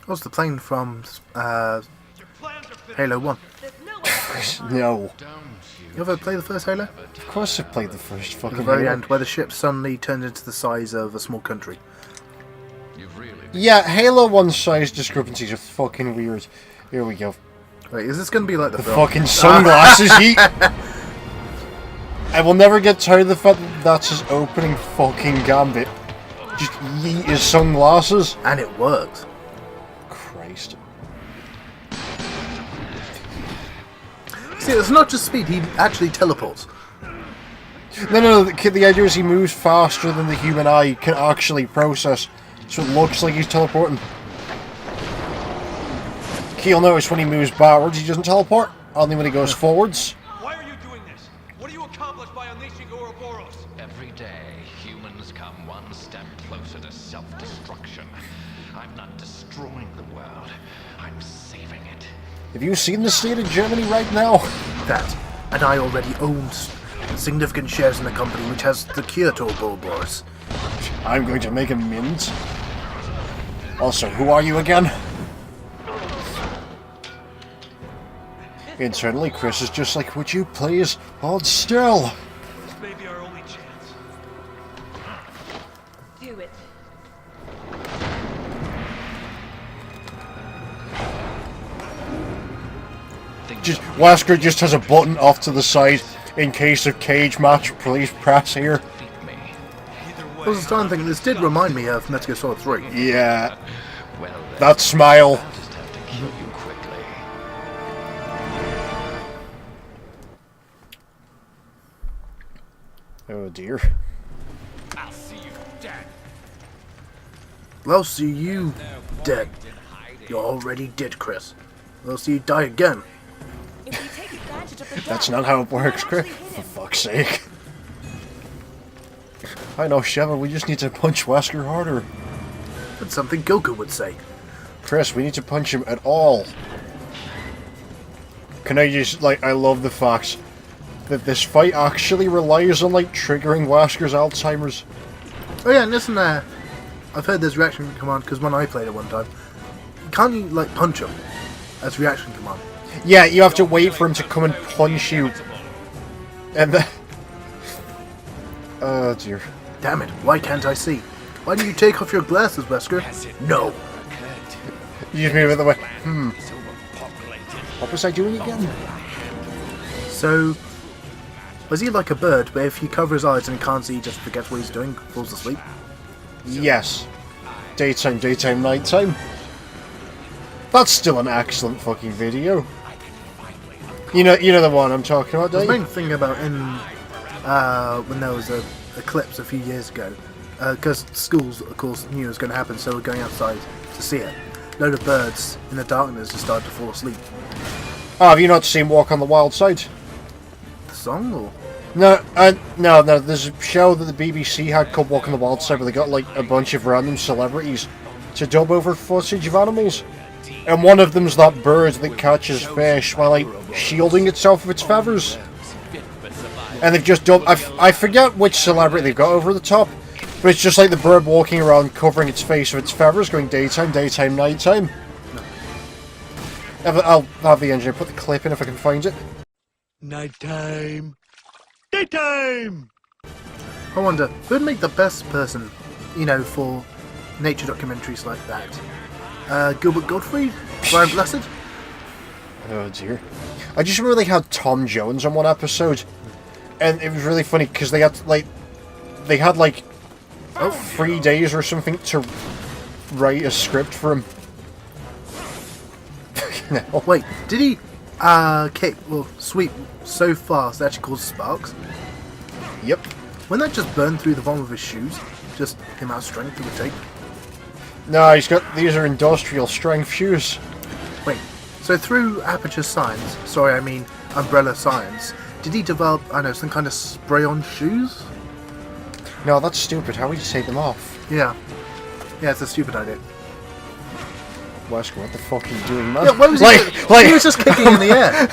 What's the plane from Halo 1? No. You ever play the first Halo? Of course I played the first fucking At the very Halo. end, where the ship suddenly turned into the size of a small country. Yeah, Halo 1 size discrepancies are fucking weird. Here we go. Wait, is this going to be like the film? Fucking sunglasses, yeet! I will never get tired of the fact that that's his opening fucking gambit. Just yeet his sunglasses. And it works. Christ. See, it's not just speed, he actually teleports. No, the idea is he moves faster than the human eye can actually process. So it looks like he's teleporting. You'll notice when he moves backwards, he doesn't teleport. Only when he goes forwards. Why are you doing this? What do you accomplish by unleashing Ouroboros? Every day, humans come one step closer to self-destruction. I'm not destroying the world. I'm saving it. Have you seen the state of Germany right now? That, and I already own significant shares in the company which has the cure to Ouroboros. I'm going to make a mint. Also, who are you again? Internally, Chris is just like, would you please hold still? This may be our only chance. Do it. Wesker just has a button off to the side in case of cage match. Please press here. I was starting thinking this did remind me of Metal Gear Solid 3. Yeah. That smile. Just have to kill you quickly. Oh dear. I'll see you dead. I'll see you dead. You're already dead, Chris. I'll see you die again. If we take advantage of the That's gap, not how it works, we Chris. might actually For hit him. fuck's sake. I know, Sheva, we just need to punch Wesker harder. That's something Goku would say. Chris, we need to punch him at all. Can I just, I love the fact that this fight actually relies on, triggering Wesker's Alzheimer's. Oh yeah, and isn't there... I've heard there's reaction command, because when I played it one time, can't you, punch him as reaction command? Yeah, you have to wait for him to come and punch you. And then... Oh, dear. Damn it, why can't I see? Why don't you take off your glasses, Wesker? No. You just move it the way. What was I doing again? So, was he like a bird, where if you cover his eyes and he can't see, he just forgets what he's doing, falls asleep? Yes. Daytime, nighttime. That's still an excellent fucking video. You know the one I'm talking about, The don't you? main thing about when there was a eclipse a few years ago, because schools, of course, knew it was going to happen, so we're going outside to see it. A load of birds in the darkness just started to fall asleep. Oh, have you not seen Walk on the Wild Side? The song, or? No, there's a show that the BBC had called Walk on the Wild Side where they got, a bunch of random celebrities to dub over footage of animals. And one of them's that bird that catches fish while, shielding itself with its feathers. And they've just dubbed... I forget which celebrity they've got over the top, but it's just like the bird walking around covering its face with its feathers, going daytime, nighttime. I'll have the engineer put the clip in if I can find it. Nighttime. Daytime. I wonder, who'd make the best person, for nature documentaries like that? Gilbert Gottfried? Brian Blessed? Oh dear. I just remember they had Tom Jones on one episode, and it was really funny because they had 3 days or something to write a script for him. Wait, did he, sweep so fast that actually caused sparks? Yep. Wouldn't that just burn through the bottom of his shoes? Just the amount of strength it would take? No, these are industrial strength shoes. Wait, so through Aperture Science, Umbrella Science, did he develop, some kind of spray-on shoes? No, that's stupid. How would you take them off? Yeah. Yeah, it's a stupid idea. Wesker, what the fuck are you doing, man? Yeah, what was he doing? He was just kicking in the air.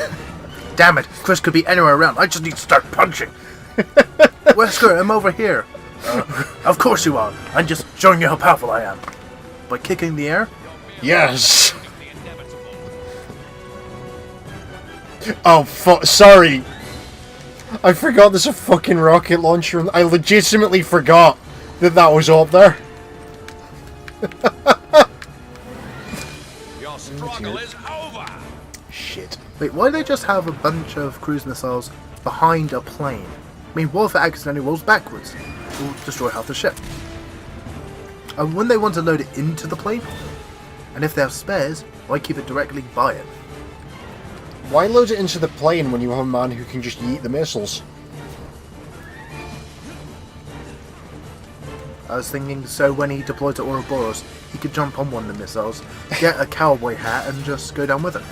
Damn it, Chris could be anywhere around. I just need to start punching. Wesker, I'm over here. Of course you are. I'm just showing you how powerful I am. By kicking the air? Yes! Oh, sorry! I forgot there's a fucking rocket launcher. I legitimately forgot that was up there. Your struggle is over. Shit. Wait, why do they just have a bunch of cruise missiles behind a plane? I mean, what if it accidentally rolls backwards? It will destroy half the ship. And wouldn't they want to load it into the plane? And if they have spares, why keep it directly by it? Why load it into the plane when you have a man who can just yeet the missiles? I was thinking, so when he deployed to Ouroboros, he could jump on one of the missiles, get a cowboy hat, and just go down with it.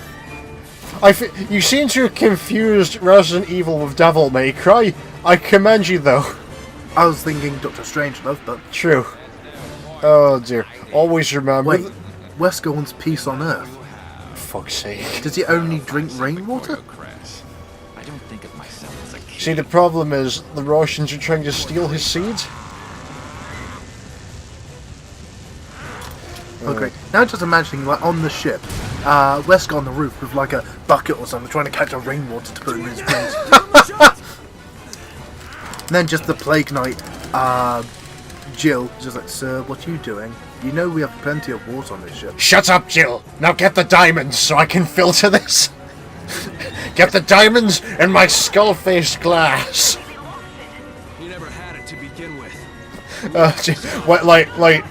You seem to have confused Resident Evil with Devil May Cry. I commend you, though. I was thinking Dr. Strangelove, but... True. Oh dear. Always remember... Wait, Wesker wants peace on Earth. Fuck's sake. Does he only drink rainwater? I don't think of myself as a kid. See, the problem is, the Russians are trying to steal his seeds. Oh great. Now just imagining, like, on the ship, Wesker on the roof with, like, a bucket or something, trying to catch a rainwater to put in his drinks. And then just the Plague Knight, Jill, just like, sir, what are you doing? You know we have plenty of water on this ship. Shut up, Jill! Now get the diamonds so I can filter this! Get the diamonds in my skull-faced glass! You never had it to begin with. What, like,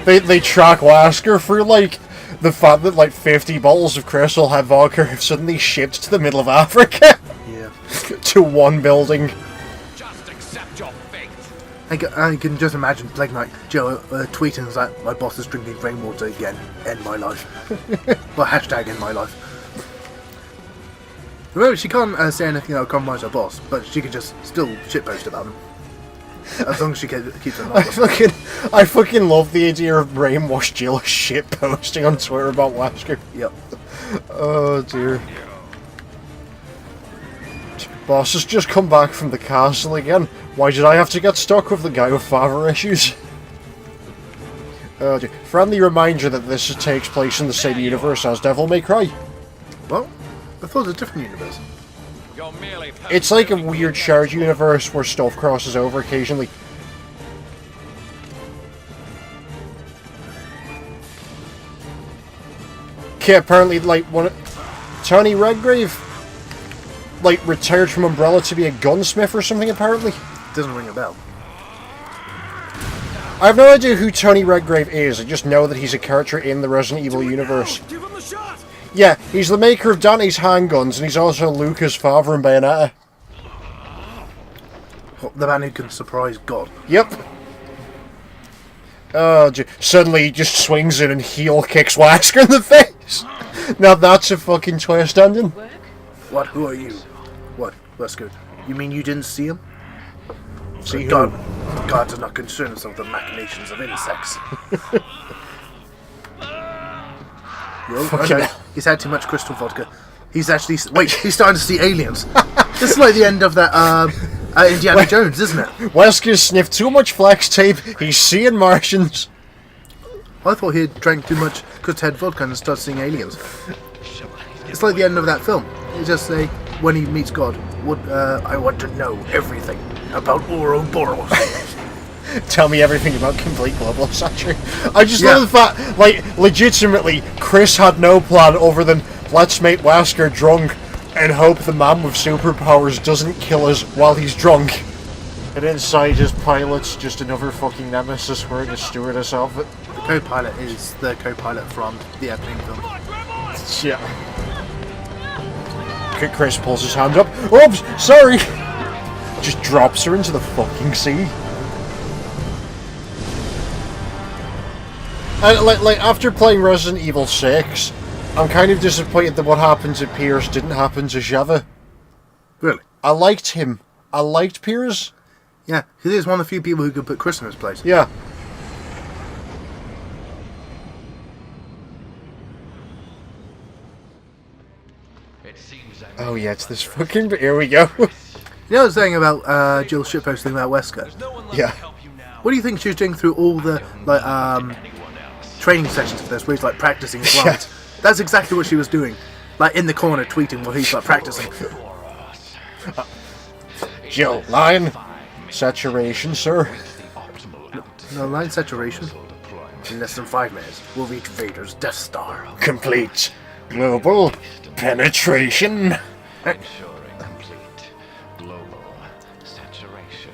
they track Wesker through, like, the fact that, like, 50 bottles of Crystal Head vodka have suddenly shipped to the middle of Africa. Yeah. To one building. Just accept your fate. I can just imagine Plague Knight Jill tweeting that my boss is drinking rainwater again. End my life. Well, hashtag end my life. Remember, she can't say anything that will compromise her boss, but she can just still shitpost about him. As long as she keeps it I fucking love the idea of brainwashed Jill shitposting on Twitter about Wesker. Yep. Oh dear. Boss has just come back from the castle again. Why did I have to get stuck with the guy with father issues? Oh dear. Friendly reminder that this takes place in the same universe as Devil May Cry. Well, I thought it was a different universe. You're merely It's like a weird shared universe where stuff crosses over occasionally. Okay, apparently, like, Tony Redgrave, like, retired from Umbrella to be a gunsmith or something, apparently. Doesn't ring a bell. I have no idea who Tony Redgrave is, I just know that he's a character in the Resident Evil universe. Give him a shot. Yeah, he's the maker of Dante's handguns, and he's also Luca's father in Bayonetta. The man who can surprise God. Yep. Oh, suddenly he just swings in and heel kicks Wesker in the face. Now that's a fucking twist ending. What? Who are you? What? Wesker? You mean you didn't see him? See who? God does not concern himself with the machinations of insects. Fucking hell. He's had too much crystal vodka. He's actually... Wait, he's starting to see aliens. This is like the end of that Indiana Jones, isn't it? Wesker's sniffed too much flex tape, he's seeing Martians. I thought he had drank too much crystal head vodka and started seeing aliens. It's like the end of that film. You just say, when he meets God, I want to know everything about Ouroboros. Tell me everything about complete global saturated. I just love the fact, like, legitimately, Chris had no plan other than let's make Wesker drunk and hope the man with superpowers doesn't kill us while he's drunk. And inside his pilot's just another fucking nemesis wearing a stewardess outfit. The co-pilot is the co-pilot from the airplane film. Yeah. Chris pulls his hand up. Oops, sorry! Just drops her into the fucking sea. And like after playing Resident Evil 6, I'm kind of disappointed that what happened to Pierce didn't happen to Sheva. Really? I liked him. I liked Pierce. Yeah, he is one of the few people who could put Chris in his place. Yeah. Oh yeah, it's this fucking... Here we go. You know what I was saying about Jill shitposting about Wesker? Yeah. What do you think she was doing through all the, like, training sessions for this, where he's like practicing his lines. That's exactly what she was doing. Like in the corner tweeting while he's like practicing. Joe, line. Saturation, sir. No, line saturation. In less than 5 minutes, we'll reach Vader's Death Star. Complete. Global penetration. Ensuring complete global saturation.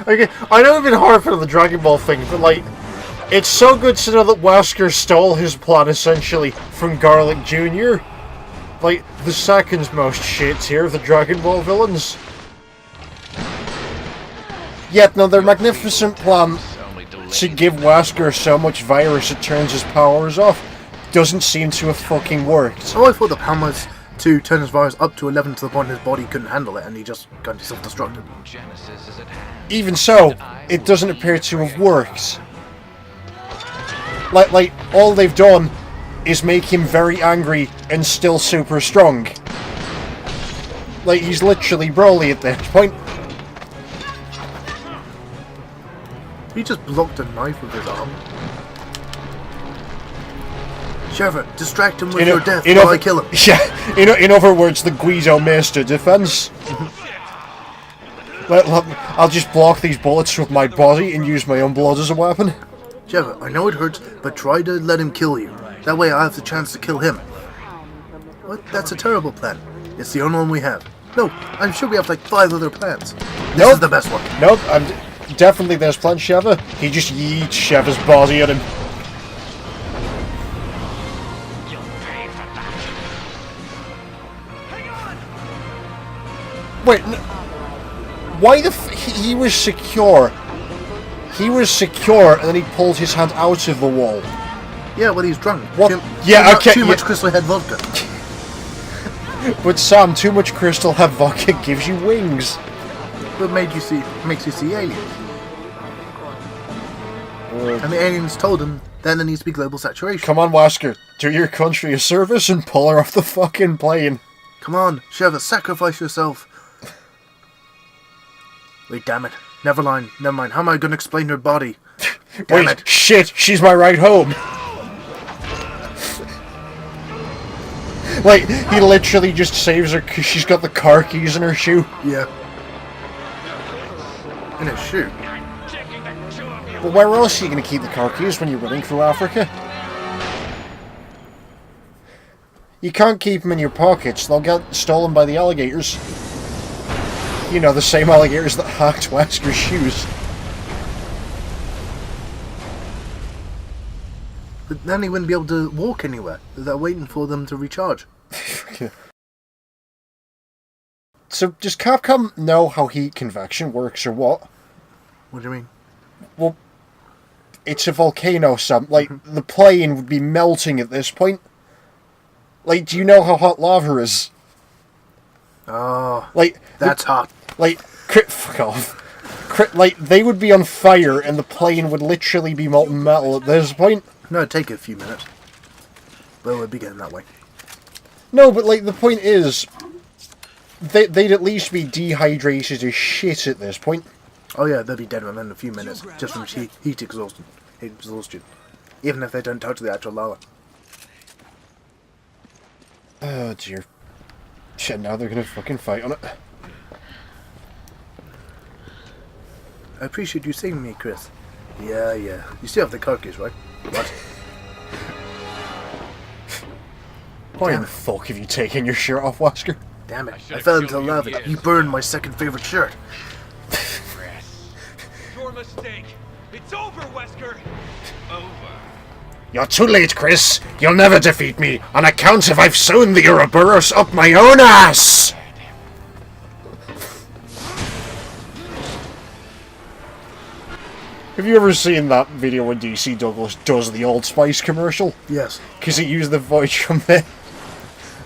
Okay, I know it's been hard for the Dragon Ball thing, but like, it's so good to know that Wesker stole his plan essentially from Garlic Jr. Like, the second most shit tier of the Dragon Ball villains. Yet, no, their magnificent plan to give Wesker so much virus it turns his powers off doesn't seem to have fucking worked. Oh, I thought the plan was to turn his virus up to 11 to the point his body couldn't handle it and he just got self-destructed. Even so, it doesn't appear to have worked. Like, all they've done is make him very angry and still super strong. Like, he's literally Broly at this point. He just blocked a knife with his arm. Sheriff, distract him with your death while I kill him. Yeah, in other words, the Guido Master defense. I'll just block these bullets with my body and use my own blood as a weapon. Sheriff, I know it hurts, but try to let him kill you. That way I have the chance to kill him. What? That's a terrible plan. It's the only one we have. No, I'm sure we have like 5 other plans. This is the best one. Nope, definitely there's plan Sheva. He just yeets Sheva's body at him. Wait, why the he was secure. He was secure, and then he pulled his hand out of the wall. Yeah, well, he's drunk. What? Okay. Too much Crystal Head vodka. But Sam, too much Crystal Head vodka gives you wings. But makes you see aliens. And the aliens told him then there needs to be global saturation. Come on, Wesker, do your country a service and pull her off the fucking plane. Come on, Sheva, sacrifice yourself. Wait, damn it. Never mind. How am I going to explain her body? Damn it. Shit, she's my ride home. Like, he literally just saves her because she's got the car keys in her shoe. Yeah. In her shoe? But where else are you going to keep the car keys when you're running through Africa? You can't keep them in your pockets, they'll get stolen by the alligators. You know, the same alligators that hacked Wesker's shoes. But then he wouldn't be able to walk anywhere. They're waiting for them to recharge. So, does Capcom know how heat convection works or what? What do you mean? Well, it's a volcano, Sam. Like, the plane would be melting at this point. Like, do you know how hot lava is? Oh, like that's hot. Like, fuck off. Like, they would be on fire and the plane would literally be molten metal at this point. No, it'd take a few minutes. But it would be getting that way. No, but, like, the point is, they'd at least be dehydrated as shit at this point. Oh yeah, they'll be dead within a few minutes, just from heat exhaustion. Even if they don't touch the actual lava. Oh dear. Shit, now they're gonna fucking fight on it. I appreciate you saving me, Chris. Yeah. You still have the car keys, right? What? Why in the fuck have you taken your shirt off, Wesker? Damn it, I fell into lava. You burned my second favorite shirt. Your mistake. It's over, Wesker. Over. You're too late, Chris. You'll never defeat me on account of I've sewn the Ouroboros up my own ass! Have you ever seen that video when DC Douglas does the Old Spice commercial? Yes. Because he used the voice from there.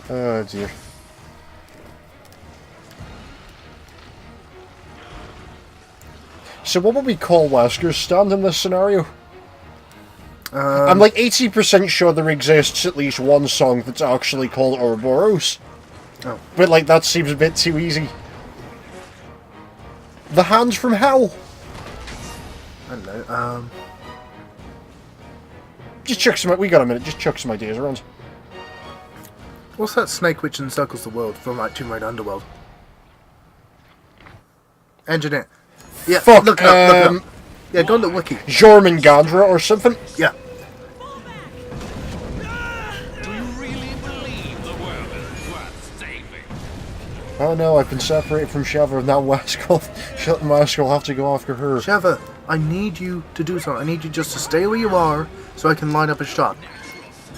Oh dear. So what would we call Wesker's stand in this scenario? I'm like 80% sure there exists at least one song that's actually called Ouroboros. Oh. But like that seems a bit too easy. The Hands from Hell. I don't know. Just chuck some... We got a minute. Just chuck some ideas around. What's that snake which encircles the world from like Tomb Raider Underworld? Engineer. Yeah, Fuck, look it up, look it up. Yeah, go on the wiki. Jormungandr or something? Yeah. Do you really believe the world is worth saving? Oh no, I've been separated from Sheva, and now Wesker will have to go after her. Sheva, I need you to do something. I need you just to stay where you are so I can line up a shot.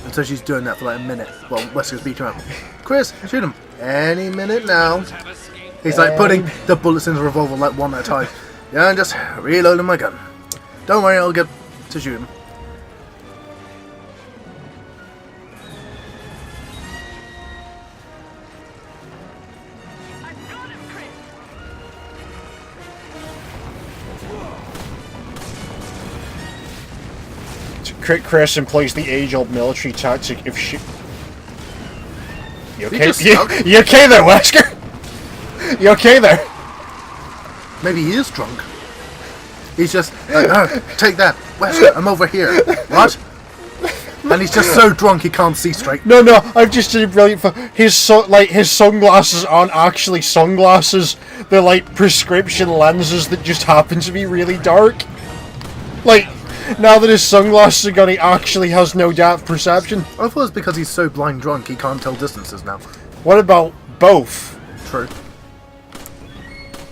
And so she's doing that for like a minute while Wesker's beating her up. Chris, shoot him. Any minute now. He's like putting the bullets in the revolver like one at a time. Yeah, I'm just reloading my gun. Don't worry, I'll get to shoot him. Chris employs the age-old military tactic if she... You He okay? just stuck. You okay there, Wesker? You okay there? Maybe he is drunk. He's just like, take that. Wesker, I'm over here. What? And he's just so drunk he can't see straight. No, I've just did it brilliant for his his sunglasses aren't actually sunglasses. They're like prescription lenses that just happen to be really dark. Like, now that his sunglasses are gone, he actually has no depth perception. I thought it's because he's so blind drunk he can't tell distances now. What about both? True.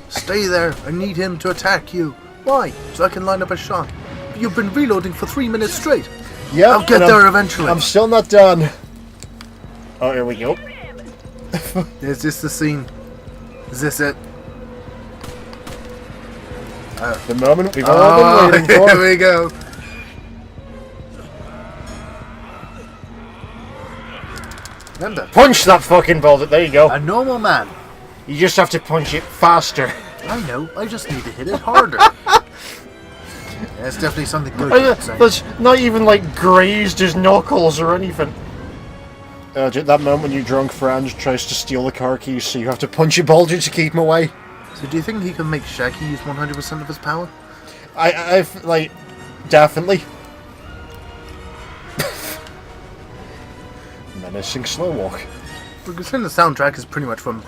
Stay there. I need him to attack you. Why? So I can line up a shot. But you've been reloading for 3 minutes straight. Yeah, I'll get there eventually. I'm still not done. Oh, here we go. Is this the scene? Is this it? The moment we've all been waiting for. Here we go. Remember, Punch that fucking bullet. There you go. a normal man. You just have to punch it faster. I know. I just need to hit it harder. That's definitely something good. you could say. That's not even like grazed his knuckles or anything. At that moment, your drunk friend tries to steal the car keys, so you have to punch your bulger to keep him away. So do you think he can make Shaggy use 100% of his power? I've like, definitely. Menacing slow walk. Because the soundtrack is pretty much from,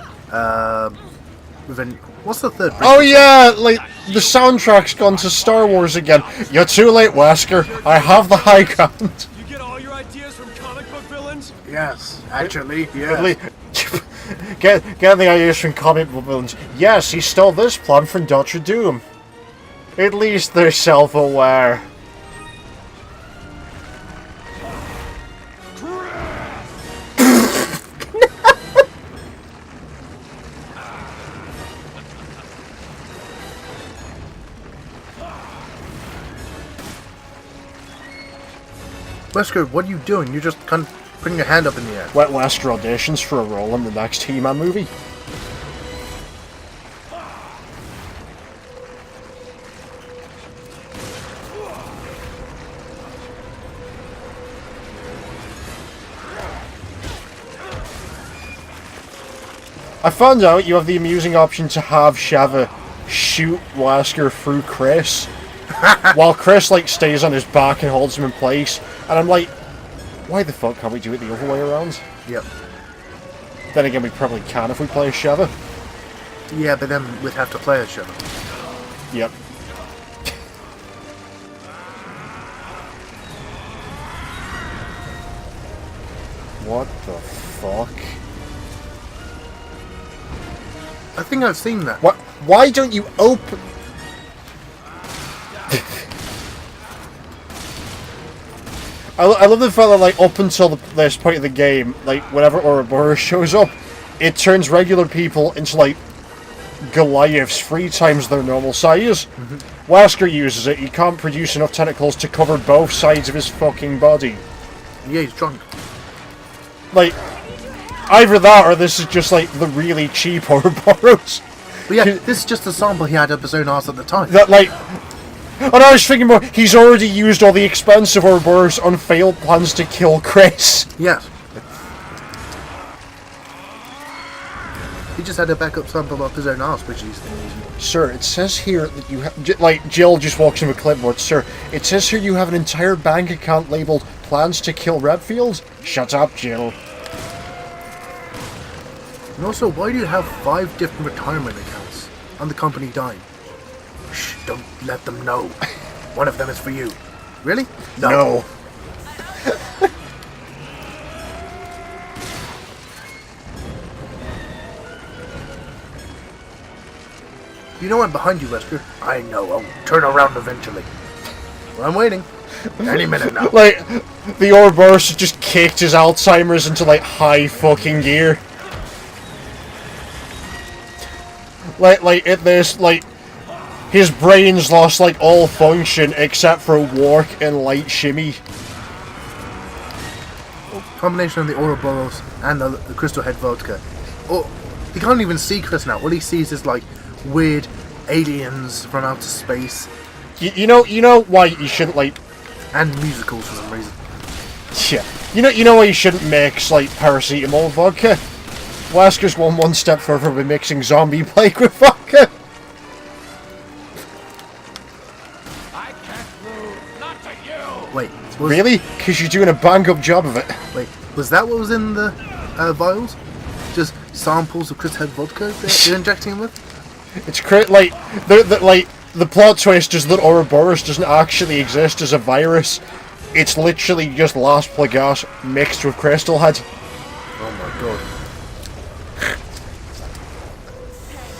within, what's the third? Oh yeah, like the soundtrack's gone to Star Wars again. You're too late, Wesker. I have the high ground. You get all your ideas from comic book villains? Yes, actually, Really? Get the ideas from comic book villains. Yes, he stole this plan from Doctor Doom. At least they're self-aware. Wesker, what are you doing? You're just kind of putting your hand up in the air. Wet Wesker auditions for a role in the next He-Man movie. I found out you have the amusing option to have Sheva shoot Wesker through Chris, while Chris like stays on his back and holds him in place. And I'm like, why the fuck can't we do it the other way around? Yep. Then again, we probably can if we play as Sheva. Yeah, but then we'd have to play a show. Yep. What the fuck? I think I've seen that. What? Why don't you open? I love the fact that, like, up until this point of the game, like, whenever Ouroboros shows up, it turns regular people into, like, Goliaths 3 times their normal size. Wesker uses it, he can't produce enough tentacles to cover both sides of his fucking body. Yeah, he's drunk. Like, either that or this is just, like, the really cheap Ouroboros. But yeah, this is just a sample he had up his own arse at the time. That, like... And I was thinking more, he's already used all the expensive Ouroboros on failed plans to kill Chris. Yes. He just had a backup sample up his own arse, which he's been using. Sir, it says here that you have... Like, Jill just walks in with a clipboard. Sir, it says here you have an entire bank account labelled plans to kill Redfield? Shut up, Jill. And also, why do you have 5 different retirement accounts on the company dime? Shh, don't let them know. One of them is for you. Really? No. You know I'm behind you, Wesker. I know. I'll turn around eventually. Well, I'm waiting. Any minute now. Like, the Ouroboros just kicked his Alzheimer's into, like, high fucking gear. Like, his brain's lost, like, all function except for warp and light shimmy. Combination of the Ouroboros and the Crystal Head Vodka. Oh, he can't even see Chris now. All he sees is, like, weird aliens from outer space. You know why you shouldn't, like... And musicals for some reason. Yeah. You know why you shouldn't mix, like, paracetamol with vodka? Wesker's one step further by mixing zombie plague with vodka. I can't move. Not to you. Wait. Really? Because you're doing a bang-up job of it. Wait, was that what was in the vials? Just samples of Crystal Head Vodka they're injecting him with? It's like the plot twist is that Ouroboros doesn't actually exist as a virus. It's literally just Las Plagas mixed with Crystal Head. Oh my god.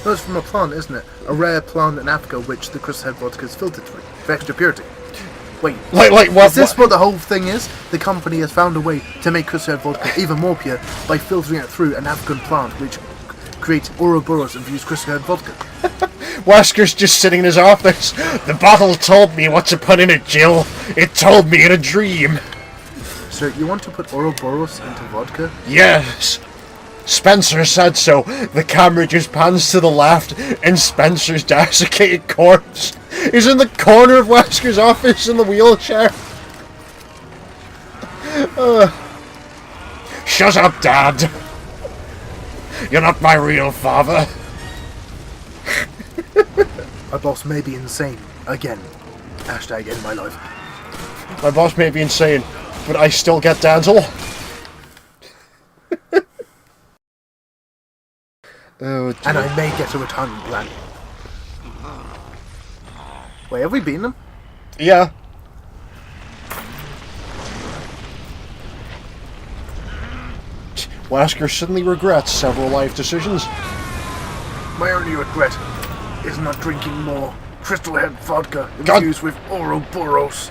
No, it's from a plant, isn't it? A rare plant in Africa which the Crystal Head Vodka is filtered through for extra purity. Wait, Like what? is this what the whole thing is? The company has found a way to make Crystal Head Vodka even more pure by filtering it through an African plant which creates Ouroboros-infused Crystal Head Vodka. Wesker's just sitting in his office. The bottle told me what to put in it, Jill. It told me in a dream. So you want to put Ouroboros into vodka? Yes. Spencer said so. The camera just pans to the left, and Spencer's desiccated corpse is in the corner of Wesker's office in the wheelchair. Shut up, Dad. You're not my real father. My boss may be insane. Again. Hashtag in my life. My boss may be insane, but I still get dental. Oh, dear. And I may get a retirement plan. Wait, have we beaten them? Yeah. Wesker suddenly regrets several life decisions. My only regret is not drinking more Crystal Head Vodka God. infused with Ouroboros.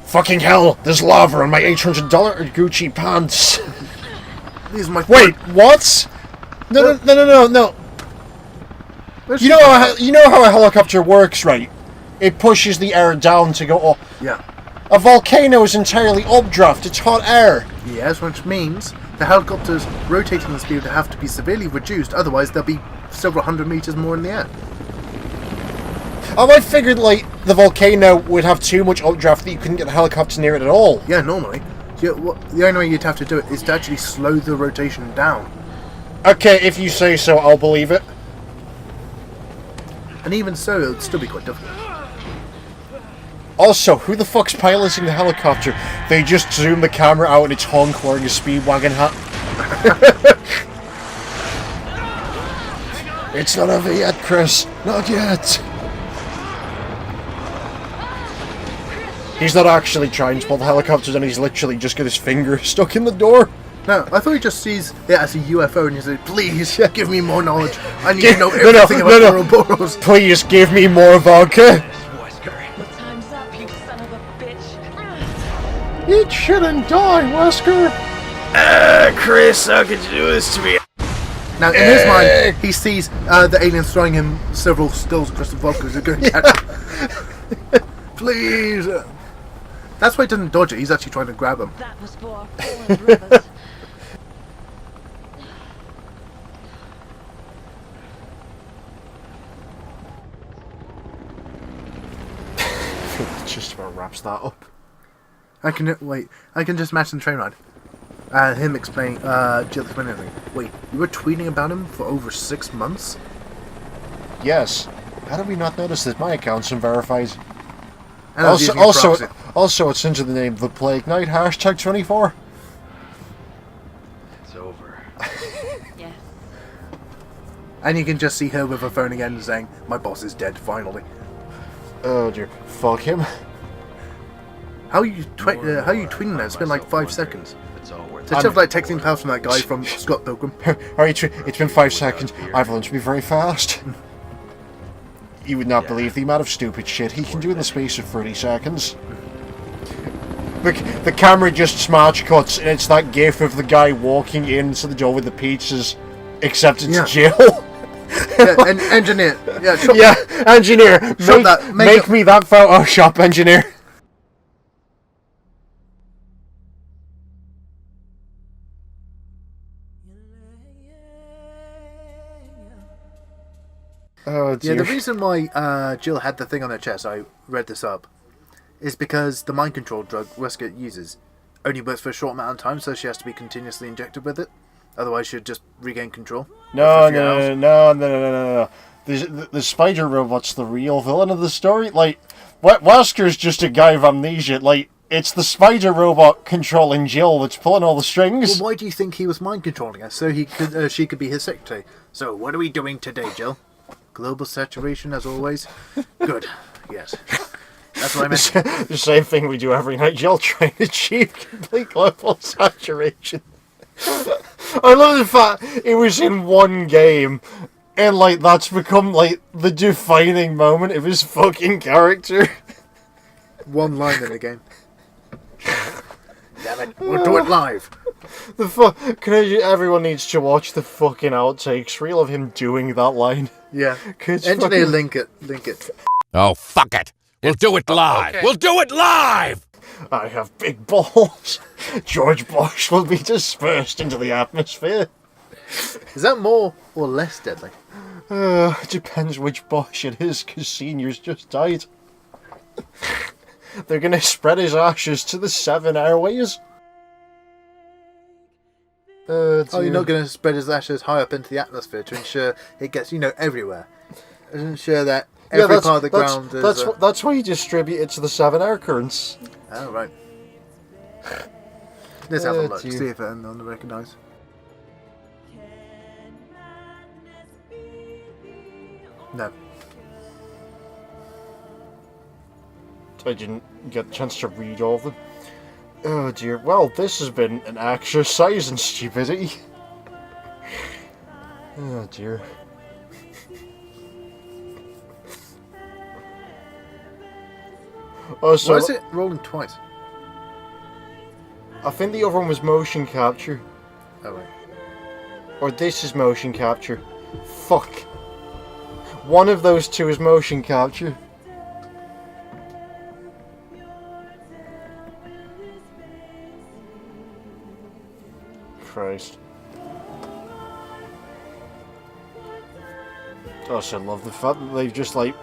Fucking hell, there's lava on my $800 Gucci pants. These are my Wait, what? No. Where's You know how a helicopter works, right? It pushes the air down to go up. Yeah. A volcano is entirely updraft, it's hot air. Yes, which means the helicopter's rotating speed would have to be severely reduced, otherwise they'll be several hundred meters more in the air. Oh, I figured, like, the volcano would have too much updraft that you couldn't get the helicopter near it at all. Yeah, normally. Yeah, the only way you'd have to do it is to actually slow the rotation down. Okay, if you say so, I'll believe it. And even so, it would still be quite difficult. Also, who the fuck's piloting the helicopter? They just zoom the camera out and it's Honk wearing a Speedwagon hat. It's not over yet, Chris. Not yet. He's not actually trying to pull the helicopter and he's literally just got his finger stuck in the door. No, I thought he just sees it as a UFO and he said, please, give me more knowledge. I need to know everything about Ouroboros. Please give me more vodka. Time's up, you son of a bitch. Eat shit and die, Wesker. Chris, how could you do this to me? Now, in his mind, he sees the aliens throwing him several stills across the vodka as they're going to catch him. Please. That's why he doesn't dodge it. He's actually trying to grab him. That was for our fallen brothers. Just about wraps that up. I can just imagine the train ride. Him explaining, Jill explaining everything. Wait, you were tweeting about him for over 6 months? Yes. How did we not notice that my account's unverified? And I was using a proxy. Also, it's under the name The Plague Knight, #24. It's over. Yes. And you can just see her with her phone again saying, "My boss is dead, finally." Oh dear, fuck him. How are you tweeting that? It's been like 5 seconds. It's all worth So just like texting pals from that guy from Scott Pilgrim. Alright, it's been 5 seconds. I've learned to be very fast. You would not believe the amount of stupid shit he can do in the space of 30 seconds. The camera just smash cuts, and it's that gif of the guy walking into the door with the pizzas, except it's Jill. And engineer. Yeah, Yeah, engineer. Make me that Photoshop, engineer. Oh dear. Yeah, the reason why Jill had the thing on her chest, I read this up, is because the mind control drug Wesker uses only works for a short amount of time, so she has to be continuously injected with it. Otherwise, she'd just regain control. No. The spider robot's the real villain of the story. Like, Wesker's just a guy with amnesia. Like, it's the spider robot controlling Jill that's pulling all the strings. Well, why do you think he was mind controlling her? So she could be his secretary. So, what are we doing today, Jill? Global saturation, as always. Good. Yes. That's what I meant. The same thing we do every night, Jill, trying to achieve complete global saturation. I love the fact it was in one game, and like that's become like the defining moment of his fucking character. One line in the game. Damn it! We'll do it live. Everyone needs to watch the fucking outtakes reel of him doing that line. Yeah. Engineer, Fucking... link it. Oh, fuck it. We'll do it live. okay. We'll do it live. I have big balls. George Bush will be dispersed into the atmosphere. Is that more or less deadly? It depends which Bush it is, because Senior's just died. They're gonna spread his ashes to the 7 airways. Oh, you're not going to spread his ashes high up into the atmosphere to ensure it gets, everywhere. To ensure that every part of the ground is... That's why you distribute it to the 7 air currents. Oh, right. Let's have a look, dear. see if it's on the recognise. No. I didn't get a chance to read all of them. Oh dear, well, this has been an exercise in stupidity. Oh dear. Oh, so Why is it rolling twice? I think the other one was motion capture. Oh, right. Or this is motion capture. Fuck. One of those two is motion capture. Christ. Gosh, I love the fact that they've just like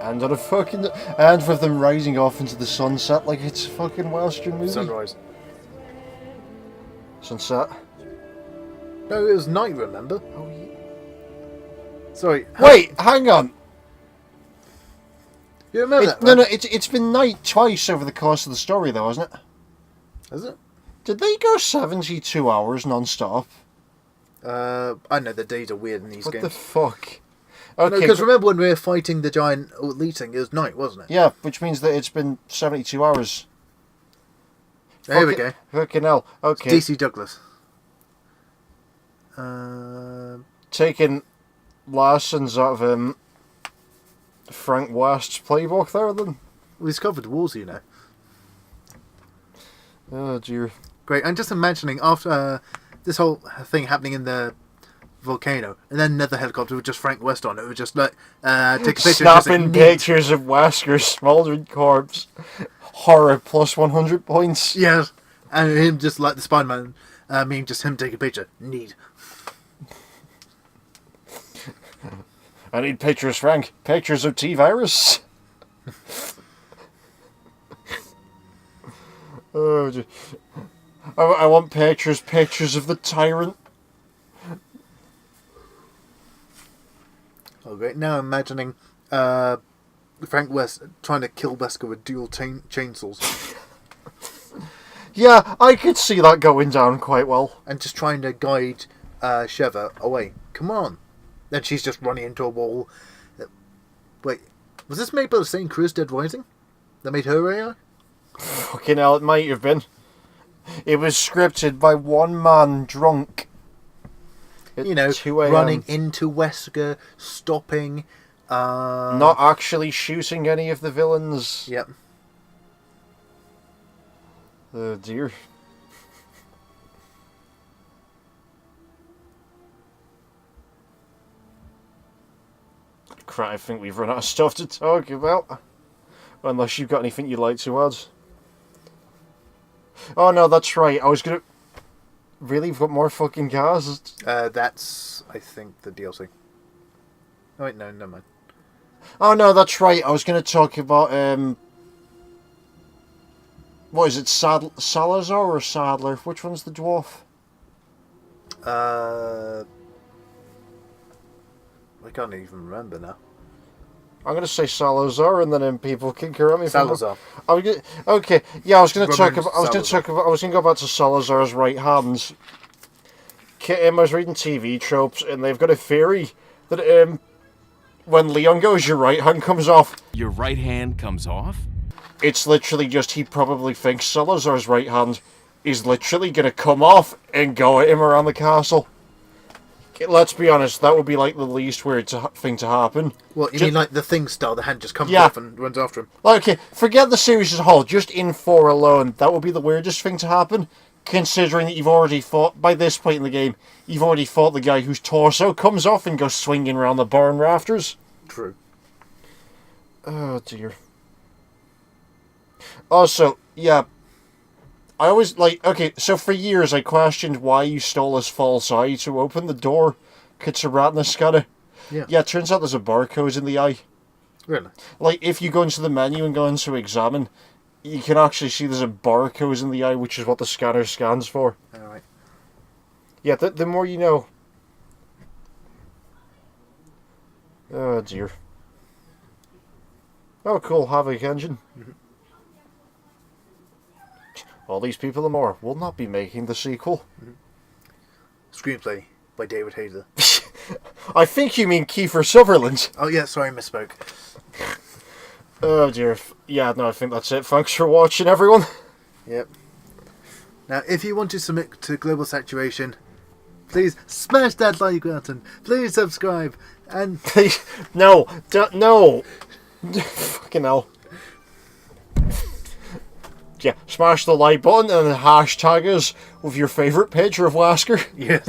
ended a fucking and with them rising off into the sunset like it's a fucking Western movie. Sunrise. Sunset. No, it was night, remember? Oh yeah. Sorry. Wait, hang on. You remember that? No, it's been night twice over the course of the story though, hasn't it? Is it? Did they go 72 hours non-stop? I know the days are weird in these What games. the fuck? No, Okay, because remember when we were fighting the giant leasing, it was night, wasn't it? yeah, which means that it's been 72 hours. There we go. Fucking hell. Okay. DC Douglas. Taking lessons out of Frank West's playbook there then. We discovered wars, Oh dear. Great. I'm just imagining after this whole thing happening in the volcano, and then another helicopter with just Frank West on it, would just like take a picture. Snapping pictures of Wesker's smouldering corpse. Horror plus 100 points. Yes, and him just like the Spider-Man. Just him take a picture. Neat. I need pictures, Frank. Pictures of T-Virus. Oh, dear. I want pictures of the tyrant. Oh, great. Now imagining Frank West trying to kill Wesker with dual chainsaws. Yeah, I could see that going down quite well. And just trying to guide Sheva away. Come on. Then she's just running into a wall. Wait, was this made by the same crew as Dead Rising? That made her AI? Fucking hell, it might have been. It was scripted by one man drunk. At You know, 2 a.m. running into Wesker, stopping. Not actually shooting any of the villains. Yep. Oh dear. Crap, I think we've run out of stuff to talk about. Unless you've got anything you'd like to add. Oh no, that's right. I was gonna... Really? We've got more fucking cars? That's, I think, the DLC. Oh, wait, no, never mind. Oh no, that's right. I was gonna talk about, what is it, Salazar or Sadler? Which one's the dwarf? I can't even remember now. I'm gonna say Salazar, and then people can correct me. Salazar. Okay, yeah, I was gonna Ramon talk about. I was gonna go back to Salazar's right hand. I was reading TV tropes, and they've got a theory that when Leon goes, your right hand comes off. Your right hand comes off? It's literally just he probably thinks Salazar's right hand is literally gonna come off and go at him around the castle. Let's be honest, that would be like the least weird thing to happen. Well, you mean like the Thing style, the hand just comes Yeah. off and runs after him? Okay, forget the series as a whole, just in 4 alone, that would be the weirdest thing to happen, considering that you've already fought, by this point in the game, you've already fought the guy whose torso comes off and goes swinging around the barn rafters. True. Oh dear. Also, yeah, I always, okay, so for years I questioned why you stole his false eye to open the door. Kitsaratnaskada. Yeah. Yeah, it turns out there's a barcode in the eye. Really? Like, if you go into the menu and go into examine, you can actually see there's a barcode in the eye, which is what the scanner scans for. Alright. Yeah, the more you know. Oh dear. Oh cool, Havoc engine. Mm-hmm. All these people and more will not be making the sequel. Screenplay by David Hayter. I think you mean Kiefer Sutherland. Oh yeah, sorry, I misspoke. Oh dear. Yeah, no, I think that's it. Thanks for watching, everyone. Yep. Now, if you want to submit to Global Saturation, please smash that like button. Please subscribe. And Please, no, no. Fucking hell. Yeah, smash the like button and then hashtag us with your favourite picture of Wesker. yes.